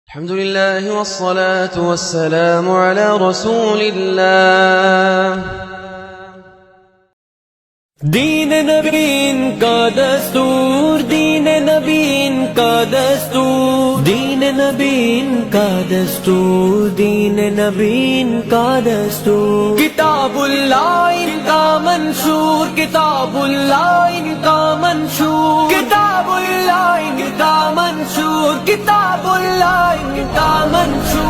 الحمد لله والصلاة والسلام على رسول الله. दीन नबीन का दस्तूर, दीन नबीन का दस्तूर, दीन नबीन का दस्तूर, दीन नबीन का दस्तूर। किताबुल्लाह इनका मंशूर, किताबुल्लाह इनका मंशूर, किताबुल्लाह इनका मंशूर, किताबुल्लाह इनका मंशूर।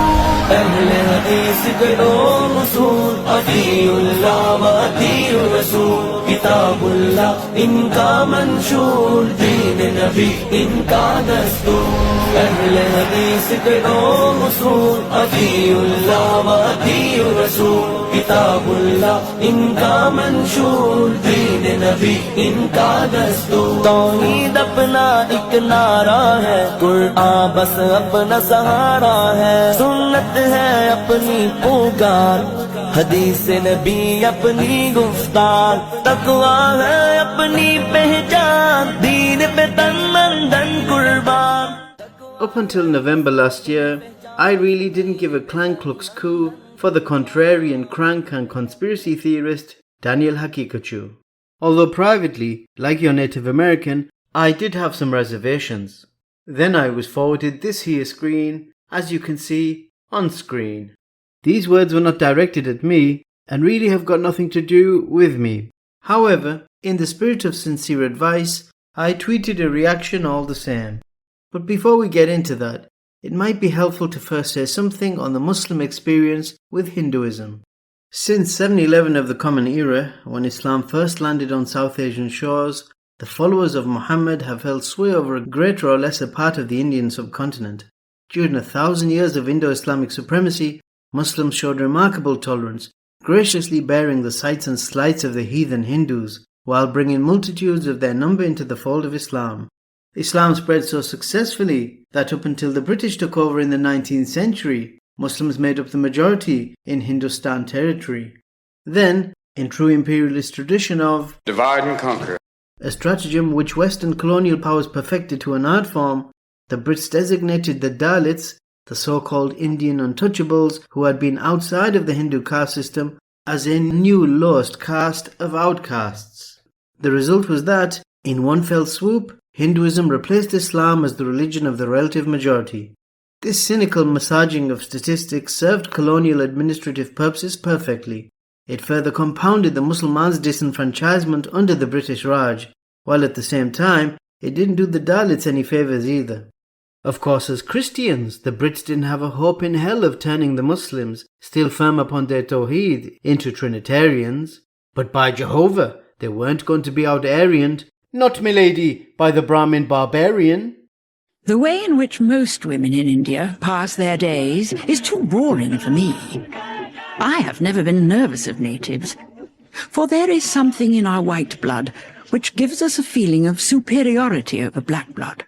अहले हदीस के दो उसूल, अतीउल्लाह व अतीउर रसूल। किताबुल्लाह इनका मंशूर, दीन नबी इनका दस्तूर। अहले हदीस के दो उसूल, अतीउल्लाह व अतीउर रसूल। किताबुल्लाह इनका मंशूर, दीन नबी इनका दस्तूर। तौहीद अपना एक नारा है, कुरान बस अपना सहारा है। सुन्नत है अपनी पुकार, हदीस नबी अपनी गुफ्तार। तकवा है अपनी पहचान, दीन पे तन मन धन कुर्बान। Up until November last year, I really didn't give a clang klux coup for the contrarian crank and conspiracy theorist Daniel Haqiqatjou. Although privately, like your Native American, I did have some reservations. Then I was forwarded this here screen, as you can see on screen. These words were not directed at me and really have got nothing to do with me. However, in the spirit of sincere advice, I tweeted a reaction all the same. But before we get into that, it might be helpful to first say something on the Muslim experience with Hinduism. Since 711 of the Common Era, when Islam first landed on South Asian shores, the followers of Muhammad have held sway over a greater or lesser part of the Indian subcontinent. During 1,000 years of Indo-Islamic supremacy, Muslims showed remarkable tolerance, graciously bearing the sights and slights of the heathen Hindus, while bringing multitudes of their number into the fold of Islam. Islam spread so successfully that up until the British took over in the 19th century, Muslims made up the majority in Hindustan territory. Then, in true imperialist tradition of divide and conquer, a stratagem which Western colonial powers perfected to an art form, the Brits designated the Dalits, the so-called Indian untouchables who had been outside of the Hindu caste system, as a new lowest caste of outcasts. The result was that, in one fell swoop, Hinduism replaced Islam as the religion of the relative majority. This cynical massaging of statistics served colonial administrative purposes perfectly. It further compounded the Muslims' disenfranchisement under the British Raj, while at the same time, it didn't do the Dalits any favours either. Of course, as Christians, the Brits didn't have a hope in hell of turning the Muslims, still firm upon their Tawheed, into Trinitarians. But by Jehovah, they weren't going to be out-Aryaned, not milady, by the Brahmin barbarian. The way in which most women in India pass their days is too boring for me. I have never been nervous of natives, for there is something in our white blood which gives us a feeling of superiority over black blood.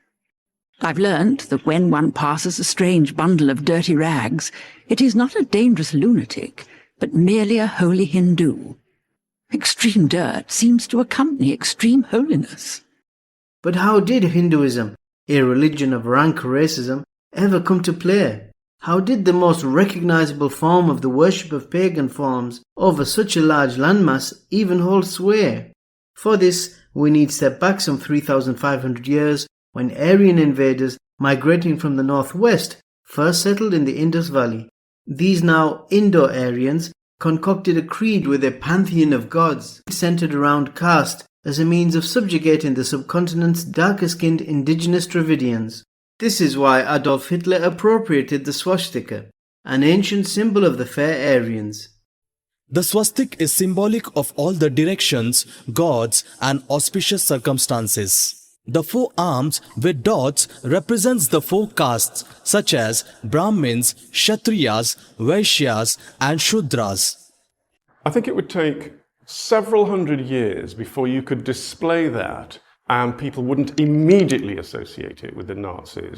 I've learnt that when one passes a strange bundle of dirty rags, it is not a dangerous lunatic, but merely a holy Hindu. Extreme dirt seems to accompany extreme holiness. But how did Hinduism, a religion of rank racism, ever come to play? How did the most recognizable form of the worship of pagan forms over such a large landmass even hold sway? For this, we need step back some 3,500 years when Aryan invaders migrating from the northwest first settled in the Indus Valley. These now Indo-Aryans concocted a creed with a pantheon of gods centered around caste as a means of subjugating the subcontinent's darker-skinned indigenous Dravidians. This is why Adolf Hitler appropriated the swastika, an ancient symbol of the fair Aryans. The swastika is symbolic of all the directions, gods and auspicious circumstances. The 4 arms with dots represents the 4 castes such as Brahmins, Kshatriyas, Vaishyas and Shudras. I think it would take several hundred years before you could display that and people wouldn't immediately associate it with the Nazis.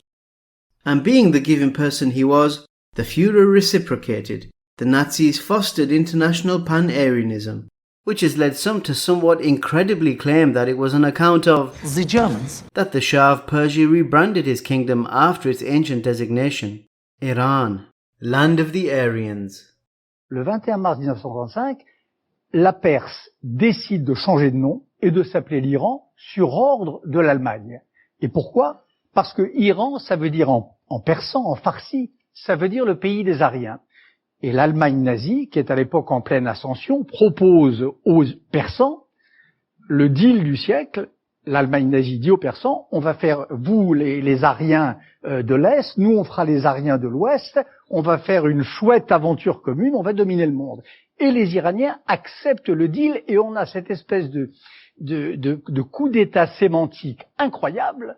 And being the giving person he was, the Führer reciprocated. The Nazis fostered international pan-Aryanism, which has led some to somewhat incredibly claim that it was on account of the Germans that the Shah of Persia rebranded his kingdom after its ancient designation. Iran, land of the Aryans. Le 21 mars 1935, la Perse décide de changer de nom et de s'appeler l'Iran sur ordre de l'Allemagne. Et pourquoi? Parce que Iran, ça veut dire en persan, en farsi, ça veut dire le pays des Aryens. Et l'Allemagne nazie, qui est à l'époque en pleine ascension, propose aux Persans le deal du siècle. L'Allemagne nazie dit aux Persans, on va faire, vous les Aryens de l'Est, nous on fera les Aryens de l'Ouest, on va faire une chouette aventure commune, on va dominer le monde. Et les Iraniens acceptent le deal et on a cette espèce de coup d'état sémantique incroyable.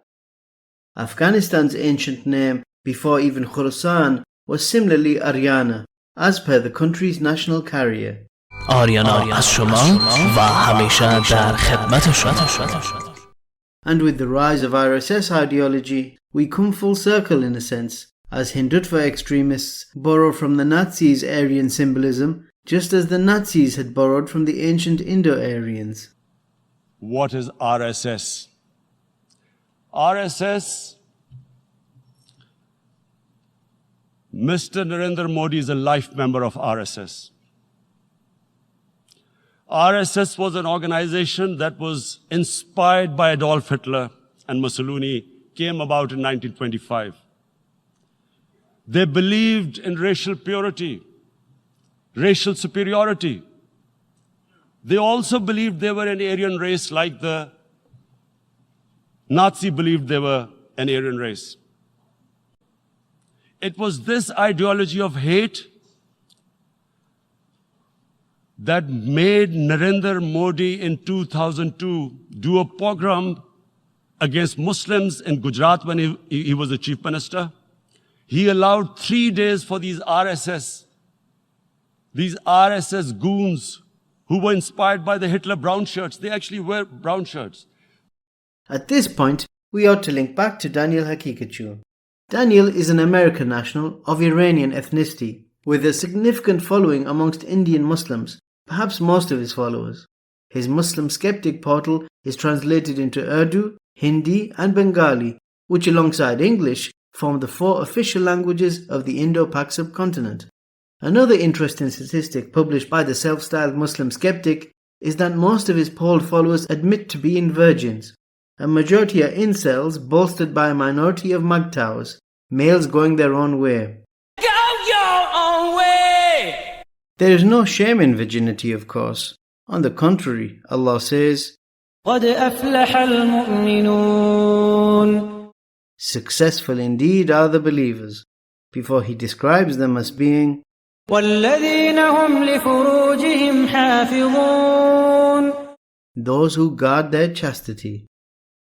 Afghanistan's ancient name, before even Khorasan, was similarly Aryana, as per the country's national carrier. آریانا از شما و همیشه در خدمت شما. And with the rise of RSS ideology, we come full circle in a sense, as Hindutva extremists borrow from the Nazis' Aryan symbolism, just as the Nazis had borrowed from the ancient Indo-Aryans. What is RSS? RSS, Mr. Narendra Modi is a life member of RSS. RSS was an organization that was inspired by Adolf Hitler and Mussolini, came about in 1925. They believed in racial purity, racial superiority. They also believed they were an Aryan race like the Nazi believed they were an Aryan race. It was this ideology of hate that made Narendra Modi in 2002 do a pogrom against Muslims in Gujarat when he was the chief minister. He allowed 3 days for these RSS goons who were inspired by the Hitler brown shirts. They actually wear brown shirts. At this point, we ought to link back to Daniel Haqiqatjou. Daniel is an American national of Iranian ethnicity, with a significant following amongst Indian Muslims, perhaps most of his followers. His Muslim Skeptic portal is translated into Urdu, Hindi and Bengali, which alongside English form the 4 official languages of the Indo-Pak subcontinent. Another interesting statistic published by the self-styled Muslim Skeptic is that most of his polled followers admit to being virgins. A majority are incels bolstered by a minority of MGTOWs, males going their own way. Go your own way! There is no shame in virginity, of course. On the contrary, Allah says, قد أفلح المؤمنون. Successful indeed are the believers, before He describes them as being والذين هم لفروجهم حافظون. those who guard their chastity.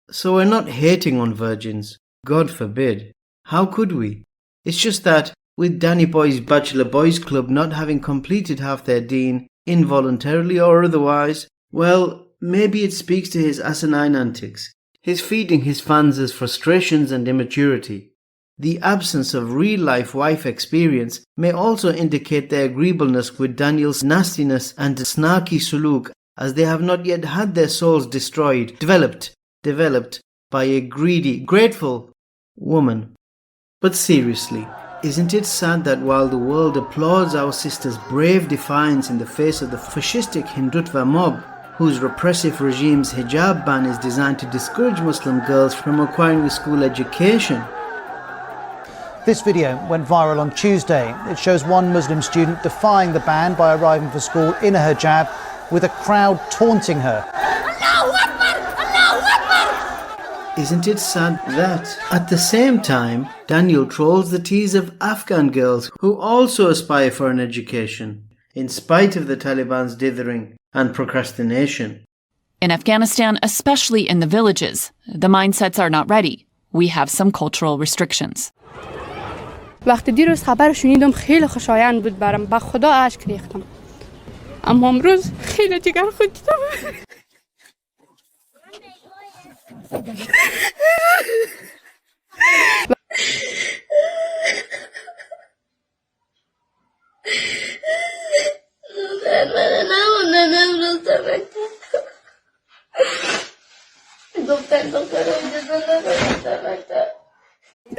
So we're not hating on virgins, God forbid. How could we? It's just that, with Danny Boy's Bachelor Boys Club not having completed half their deen, involuntarily or otherwise, well, maybe it speaks to his asinine antics, his feeding his fans' frustrations and immaturity. The absence of real-life wife experience may also indicate their agreeableness with Daniel's nastiness and snarky suluk, as they have not yet had their souls destroyed, developed by a greedy, grateful woman. But seriously, isn't it sad that while the world applauds our sister's brave defiance in the face of the fascistic Hindutva mob, whose repressive regime's hijab ban is designed to discourage Muslim girls from acquiring a school education? This video went viral on Tuesday. It shows one Muslim student defying the ban by arriving for school in a hijab, with a crowd taunting her. Isn't it sad that, at the same time, Daniel trolls the tease of Afghan girls who also aspire for an education, in spite of the Taliban's dithering and procrastination? In Afghanistan, especially in the villages, the mindsets are not ready. We have some cultural restrictions. وقتی دیروز خبر شنیدم خیلی خوشایند بود برام، با خدا اشک ریختم. اما امروز خیلی جگر خود دیدم.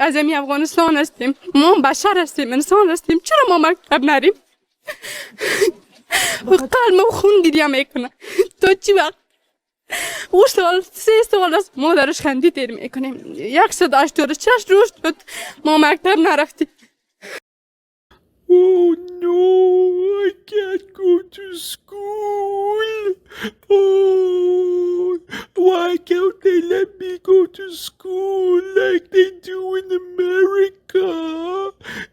اعظمی افغانستان هستیم، ما بشر هستیم، انسان هستیم، چرا ما مکتب نریم؟ قلب و خون گریه میکنه. تا چی وقت؟ او سال 3 سال است ما درش خندیدیم میکنیم. 186 روز شد ما مکتب نرفتیم. Oh no, I can't go to school. Oh, why can't they let me go to school like they do in America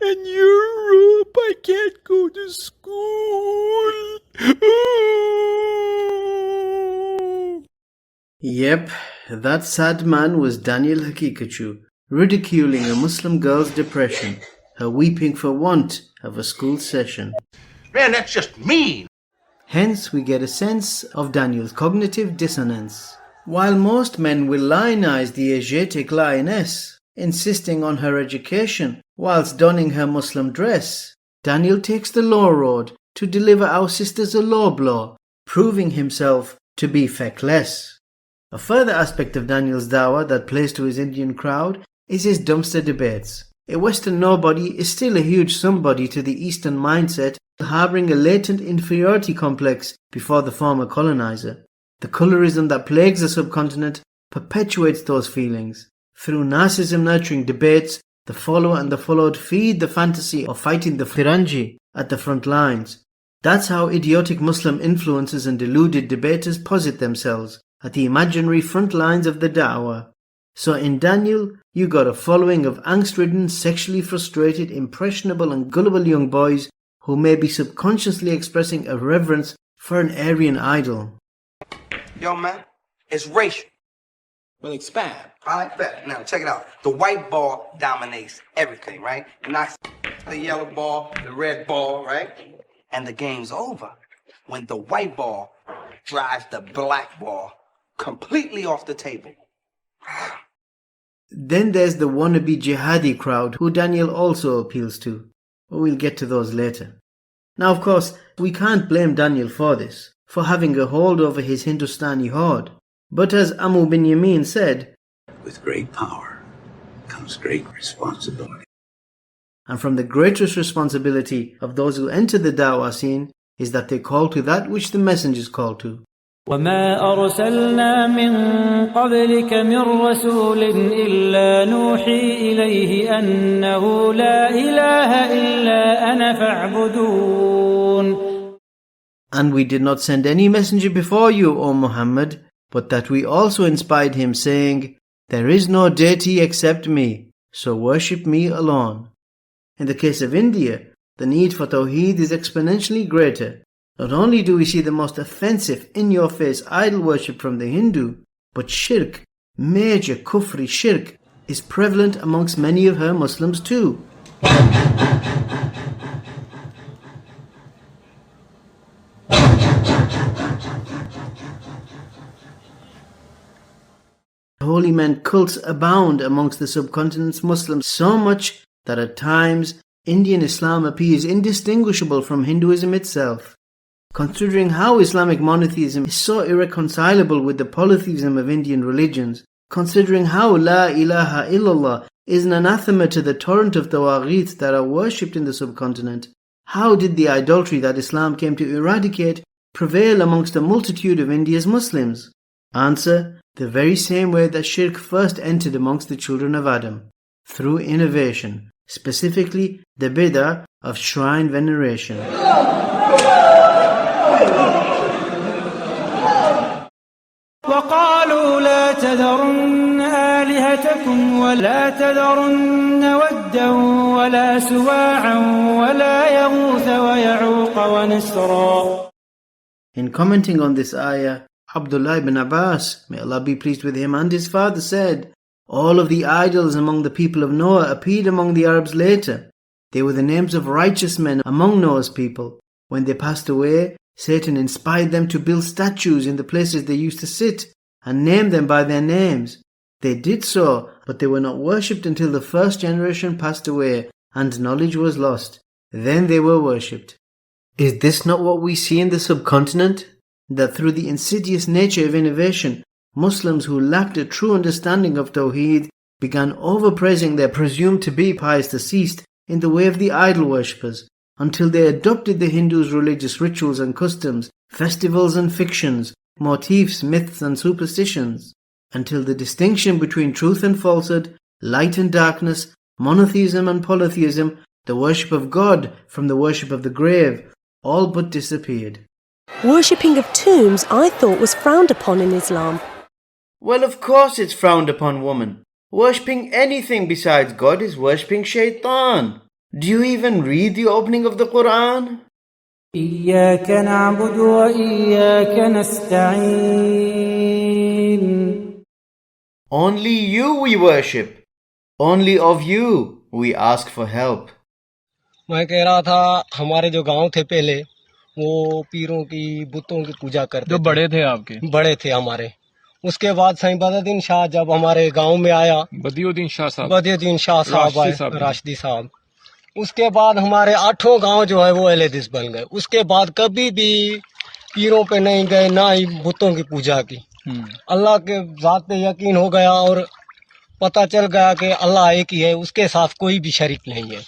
and Europe? I can't go to school. Oh. Yep, that sad man was Daniel Haqiqatjou, ridiculing a Muslim girl's depression, her weeping for want of a school session. Man, that's just mean. Hence, we get a sense of Daniel's cognitive dissonance. While most men will lionize the Asiatic lioness, insisting on her education whilst donning her Muslim dress, Daniel takes the law road to deliver our sisters a low blow, proving himself to be feckless. A further aspect of Daniel's dawah that plays to his Indian crowd is his dumpster debates. A Western nobody is still a huge somebody to the Eastern mindset, harboring a latent inferiority complex before the former colonizer. The colorism that plagues the subcontinent perpetuates those feelings. Through narcissism nurturing debates, the follower and the followed feed the fantasy of fighting the Firangi at the front lines. That's how idiotic Muslim influencers and deluded debaters posit themselves at the imaginary front lines of the da'wah. So in Daniel, you got a following of angst-ridden, sexually frustrated, impressionable and gullible young boys who may be subconsciously expressing a reverence for an Aryan idol. Yo man, it's racial. Well, expand. Alright, bet. Now check it out. The white ball dominates everything, right? It knocks the yellow ball, the red ball, right? And the game's over when the white ball drives the black ball completely off the table. Then there's the wannabe jihadi crowd who Daniel also appeals to. We'll get to those later. Now, of course, we can't blame Daniel for this, for having a hold over his Hindustani horde. But as Amu bin Yamin said, with great power comes great responsibility. And from the greatest responsibility of those who enter the da'wah scene is that they call to that which the messengers call to. وما أرسلنا من قبلك من رسول إلا نوحي إليه أنه لا إله إلا أنا فاعبدون. And we did not send any messenger before you, O Muhammad, but that we also inspired him, saying, there is no deity except me, so worship me alone. In the case of India, the need for Tawheed is exponentially greater. Not only do we see the most offensive, in-your-face idol worship from the Hindu, but Shirk, major kufri Shirk, is prevalent amongst many of her Muslims too. Holy men cults abound amongst the subcontinent's Muslims so much that at times Indian Islam appears indistinguishable from Hinduism itself. Considering how Islamic monotheism is so irreconcilable with the polytheism of Indian religions, considering how La ilaha illallah is an anathema to the torrent of Tawheed that are worshipped in the subcontinent, how did the idolatry that Islam came to eradicate prevail amongst a multitude of India's Muslims? Answer, the very same way that Shirk first entered amongst the children of Adam, through innovation, specifically the bid'ah of shrine veneration. وقالوا لا تذرن آلهتكم ولا تذرن ودا ولا سواعا ولا يغوث ويعوق ونسرا. In commenting on this ayah, Abdullah ibn Abbas, may Allah be pleased with him, and his father said, all of the idols among the people of Noah appeared among the Arabs later. They were the names of righteous men among Noah's people. When they passed away, Satan inspired them to build statues in the places they used to sit and name them by their names. They did so, but they were not worshipped until the first generation passed away and knowledge was lost. Then they were worshipped. Is this not what we see in the subcontinent? That through the insidious nature of innovation, Muslims who lacked a true understanding of Tawheed began overpraising their presumed to be pious deceased in the way of the idol worshippers, until they adopted the Hindus' religious rituals and customs, festivals and fictions, motifs, myths and superstitions, until the distinction between truth and falsehood, light and darkness, monotheism and polytheism, the worship of God from the worship of the grave, all but disappeared. Worshipping of tombs I thought was frowned upon in Islam. Well, of course it's frowned upon, woman. Worshipping anything besides God is worshipping shaitan. Do you even read the opening of the Quran? إياك نعبد وإياك نستعين. Only you we worship. Only of you we ask for help. मैं कह रहा था हमारे जो गांव थे पहले वो पीरों की बुतों की पूजा करते जो बड़े थे आपके बड़े थे हमारे उसके बाद साईं बदियुद्दीन शाह जब हमारे गांव में आया बदियुद्दीन शाह साहब आए राशिदी साहब उसके बाद हमारे 8 गांव जो है वो अहले हदीस बन गए उसके बाद कभी भी पीरों पे नहीं गए ना ही बुतों की पूजा की अल्लाह के ज़ात पे यकीन हो गया और पता चल गया कि अल्लाह एक ही है उसके साथ कोई भी शरीक नहीं है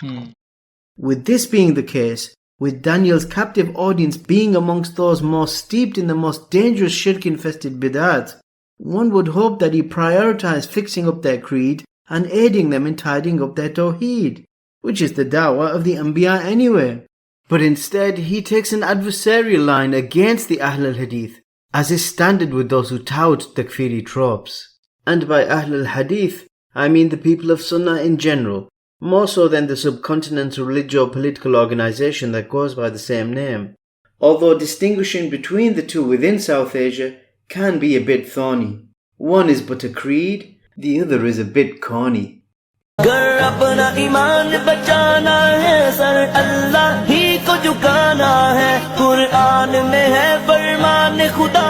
With this being the case, with Daniel's captive audience being amongst those most steeped in the most dangerous shirk-infested bid'at, one would hope that he prioritized fixing up their creed and aiding them in tidying up their Tawheed, which is the dawah of the Anbiya anyway. But instead, he takes an adversarial line against the Ahl al-Hadith, as is standard with those who tout takfiri tropes. And by Ahl al-Hadith, I mean the people of Sunna in general, more so than the subcontinental religio-political organization that goes by the same name, although distinguishing between the two within South Asia can be a bit thorny. One is but a creed, the other is a bit corny. अगर अपना ईमान बचाना है sir अल्लाह ही को झुकाना है कुरान में है फरमान खुदा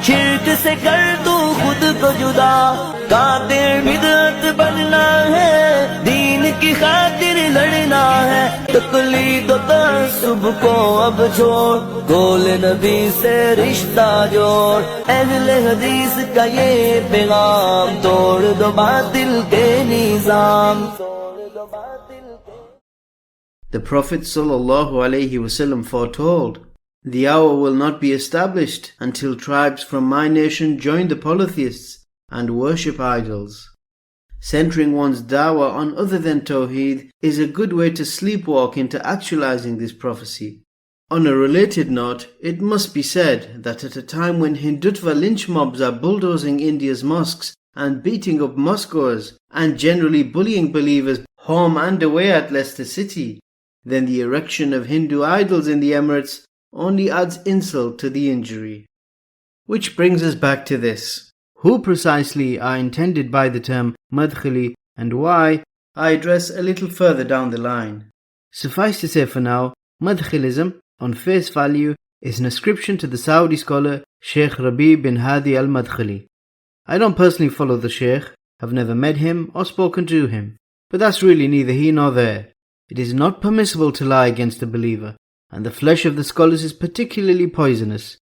शिर्क से कर तू खुद को जुदा कादिर बिदअत बनना है दीन की खातिर लड़ना है तकलीद और तअस्सुब को अब छोड़ गोल नबी से रिश्ता जोड़ अहले हदीस का ये पैगाम तोड़ दो बातिल के निजाम. The Prophet ﷺ foretold, "The hour will not be established until tribes from my nation join the polytheists and worship idols." Centering one's dawah on other than Tawheed is a good way to sleepwalk into actualizing this prophecy. On a related note, it must be said that at a time when Hindutva lynch mobs are bulldozing India's mosques and beating up mosquegoers and generally bullying believers home and away at Leicester City, then the erection of Hindu idols in the Emirates only adds insult to the injury. Which brings us back to this. Who precisely are intended by the term madkhali and why, I address a little further down the line. Suffice to say for now, madkhilism, on face value, is an ascription to the Saudi scholar Sheikh Rabi bin Hadi al-Madkhali. I don't personally follow the Sheikh, have never met him or spoken to him, but that's really neither here nor there. It is not permissible to lie against a believer, and the flesh of the scholars is particularly poisonous.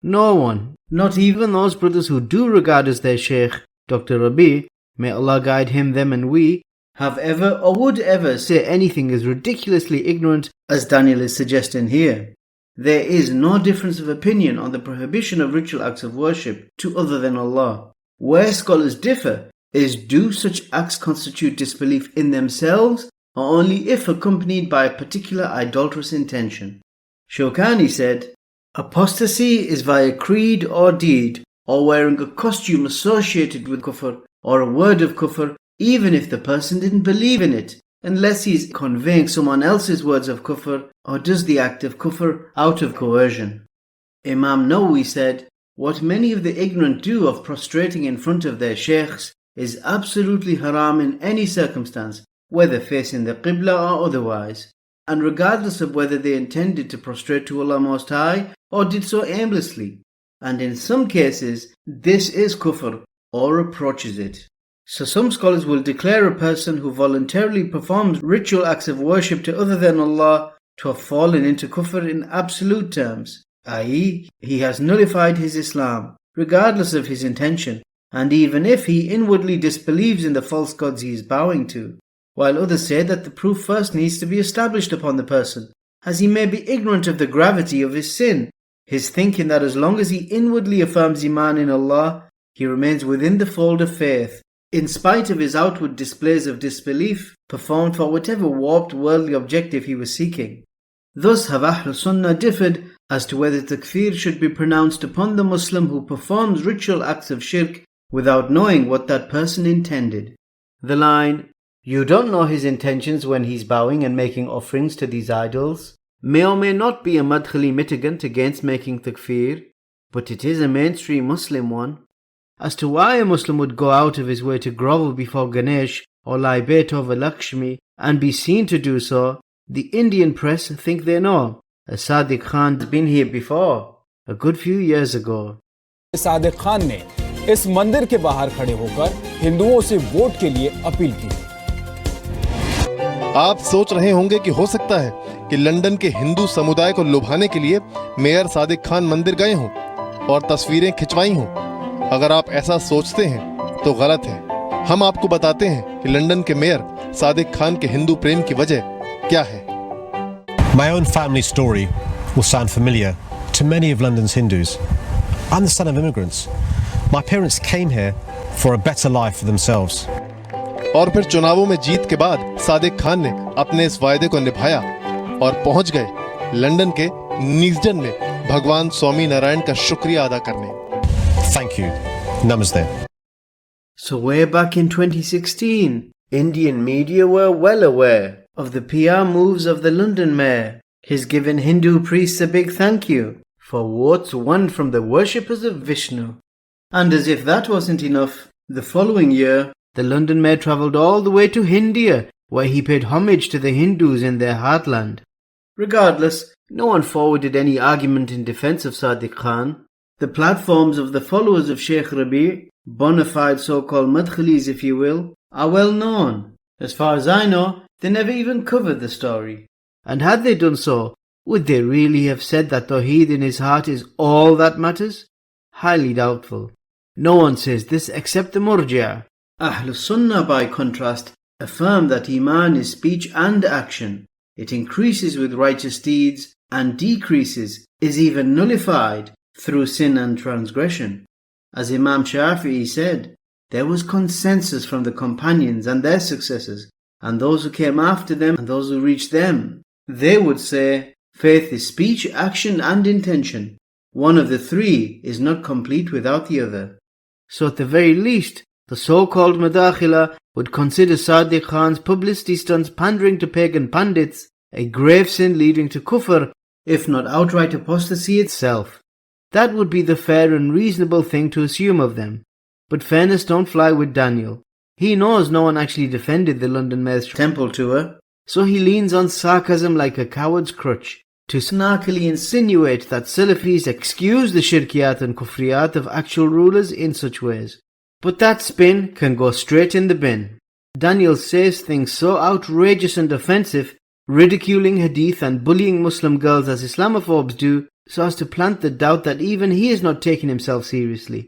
No one, not even those brothers who do regard as their Sheikh, Dr. Rabi, may Allah guide him, them and we, have ever or would ever say anything as ridiculously ignorant as Daniel is suggesting here. There is no difference of opinion on the prohibition of ritual acts of worship to other than Allah. Where scholars differ is, do such acts constitute disbelief in themselves or only if accompanied by a particular idolatrous intention? Shawkani said, "Apostasy is via creed or deed or wearing a costume associated with kufr or a word of kufr, even if the person didn't believe in it, unless he is conveying someone else's words of kufr or does the act of kufr out of coercion." Imam Nawawi said, "What many of the ignorant do of prostrating in front of their sheikhs is absolutely haram in any circumstance, whether facing the Qibla or otherwise, and regardless of whether they intended to prostrate to Allah Most High or did so aimlessly. And in some cases, this is kufr or approaches it." So some scholars will declare a person who voluntarily performs ritual acts of worship to other than Allah to have fallen into kufr in absolute terms, i.e., he has nullified his Islam, regardless of his intention, and even if he inwardly disbelieves in the false gods he is bowing to, while others say that the proof first needs to be established upon the person, as he may be ignorant of the gravity of his sin, his thinking that as long as he inwardly affirms Iman in Allah, he remains within the fold of faith, in spite of his outward displays of disbelief performed for whatever warped worldly objective he was seeking. Thus have Ahl Sunnah differed as to whether takfir should be pronounced upon the Muslim who performs ritual acts of shirk without knowing what that person intended. The line, "You don't know his intentions when he's bowing and making offerings to these idols," may or may not be a madkhali mitigant against making takfir, but it is a mainstream Muslim one. As to why a Muslim would go out of his way to grovel before Ganesh or lie bait over Lakshmi and be seen to do so, the Indian press think they know, as Sadiq Khan has been here before, a good few years ago. Sadiq Khan ने इस मंदिर के बाहर खड़े होकर हिंदुओं से vote के लिए अपील की। आप सोच रहे होंगे कि हो सकता है कि लंदन के हिंदू समुदाय को लुभाने के लिए मेयर सादिक खान मंदिर गए हों और तस्वीरें खिंचवाई हों। अगर आप ऐसा सोचते हैं तो गलत है। हम आपको बताते हैं कि लंदन के मेयर सादिक खान के हिंदू प्रेम की वजह क्या है। My own family story will sound familiar to many of London's Hindus. I'm the son of immigrants. My parents came here for a better life for themselves. और फिर चुनावों में जीत के बाद सादिक खान ने अपने इस वायदे को निभाया और पहुंच गए लंदन के नीजडन में भगवान स्वामी नारायण का शुक्रिया अदा करने। Thank you. Namaste. So way back in 2016, Indian media were well aware of the PR moves of the London mayor. He's given Hindu priests a big thank you for votes won from the worshippers of Vishnu. And as if that wasn't enough, the following year, the London mayor travelled all the way to India, where he paid homage to the Hindus in their heartland. Regardless, no one forwarded any argument in defence of Sadiq Khan. The platforms of the followers of Sheikh Rabi, bona fide so-called madkhalis if you will, are well known. As far as I know, they never even covered the story. And had they done so, would they really have said that Tawheed in his heart is all that matters? Highly doubtful. No one says this except the Murji'ah. Ahl Sunnah, by contrast, affirm that Iman is speech and action. It increases with righteous deeds and decreases, is even nullified, through sin and transgression. As Imam Shafi'i said, there was consensus from the companions and their successors, and those who came after them and those who reached them. They would say, faith is speech, action and intention. One of the three is not complete without the other. So at the very least, the so-called Madakhila would consider Sadiq Khan's publicity stunts pandering to pagan pandits a grave sin leading to kufr, if not outright apostasy itself. That would be the fair and reasonable thing to assume of them. But fairness don't fly with Daniel. He knows no one actually defended the London Mayor's temple tour, so he leans on sarcasm like a coward's crutch to snarkily insinuate that Salafis excuse the shirkiyat and kufriyat of actual rulers in such ways. But that spin can go straight in the bin. Daniel says things so outrageous and offensive, ridiculing hadith and bullying Muslim girls as Islamophobes do, so as to plant the doubt that even he is not taking himself seriously.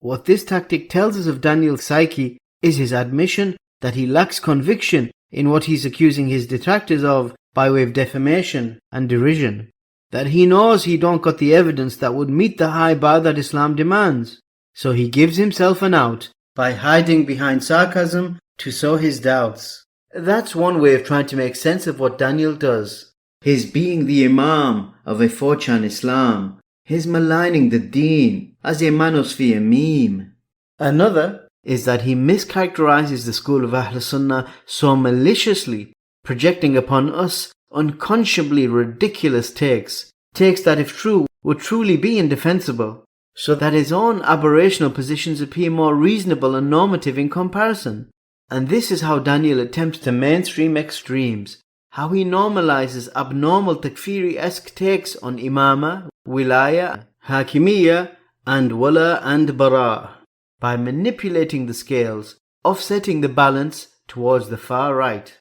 What this tactic tells us of Daniel's psyche is his admission that he lacks conviction in what he's accusing his detractors of by way of defamation and derision. That he knows he don't got the evidence that would meet the high bar that Islam demands. So he gives himself an out by hiding behind sarcasm to sow his doubts. That's one way of trying to make sense of what Daniel does. His being the Imam of a 4chan Islam, his maligning the Deen as a manosphere meme. Another is that he mischaracterizes the school of Ahl Sunnah so maliciously, projecting upon us unconscionably ridiculous takes that if true would truly be indefensible, so that his own aberrational positions appear more reasonable and normative in comparison. And this is how Daniel attempts to mainstream extremes, how he normalizes abnormal takfiri-esque takes on imama, wilaya, hakimiyya, and wala and bara, by manipulating the scales, offsetting the balance towards the far right.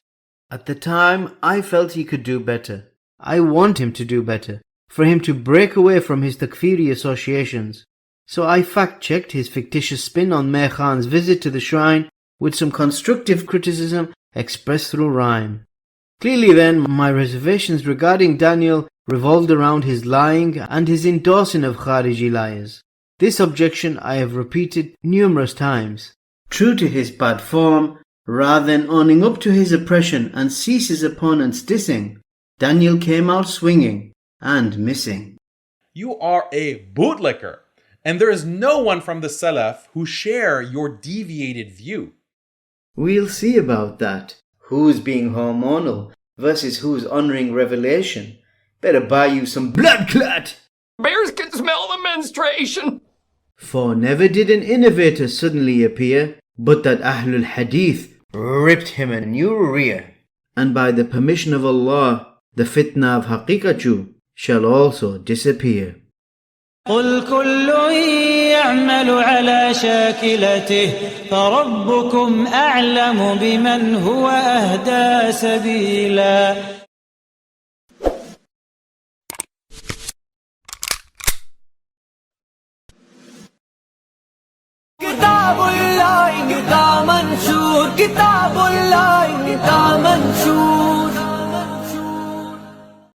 At the time, I felt he could do better. I want him to do better, for him to break away from his takfiri associations. So I fact-checked his fictitious spin on Mir Khan's visit to the shrine with some constructive criticism expressed through rhyme. Clearly then, my reservations regarding Daniel revolved around his lying and his endorsing of Khariji liars. This objection I have repeated numerous times. True to his bad form, rather than owning up to his oppression and cease his opponent's dissing, Daniel came out swinging and missing. You are a bootlicker, and there is no one from the Salaf who share your deviated view. We'll see about that. Who's being hormonal versus who's honouring revelation. Better buy you some blood clot! Bears can smell the menstruation! For never did an innovator suddenly appear, but that Ahlul Hadith ripped him a new rear. And by the permission of Allah, the fitna of HAQIQATJOU shall also disappear. قل كل يعمل على شاكلته فربكم أعلم بمن هو أهدى سبيلا. किताब अल्लाह इनका मंशूर किताब अल्लाह इनका मंशूर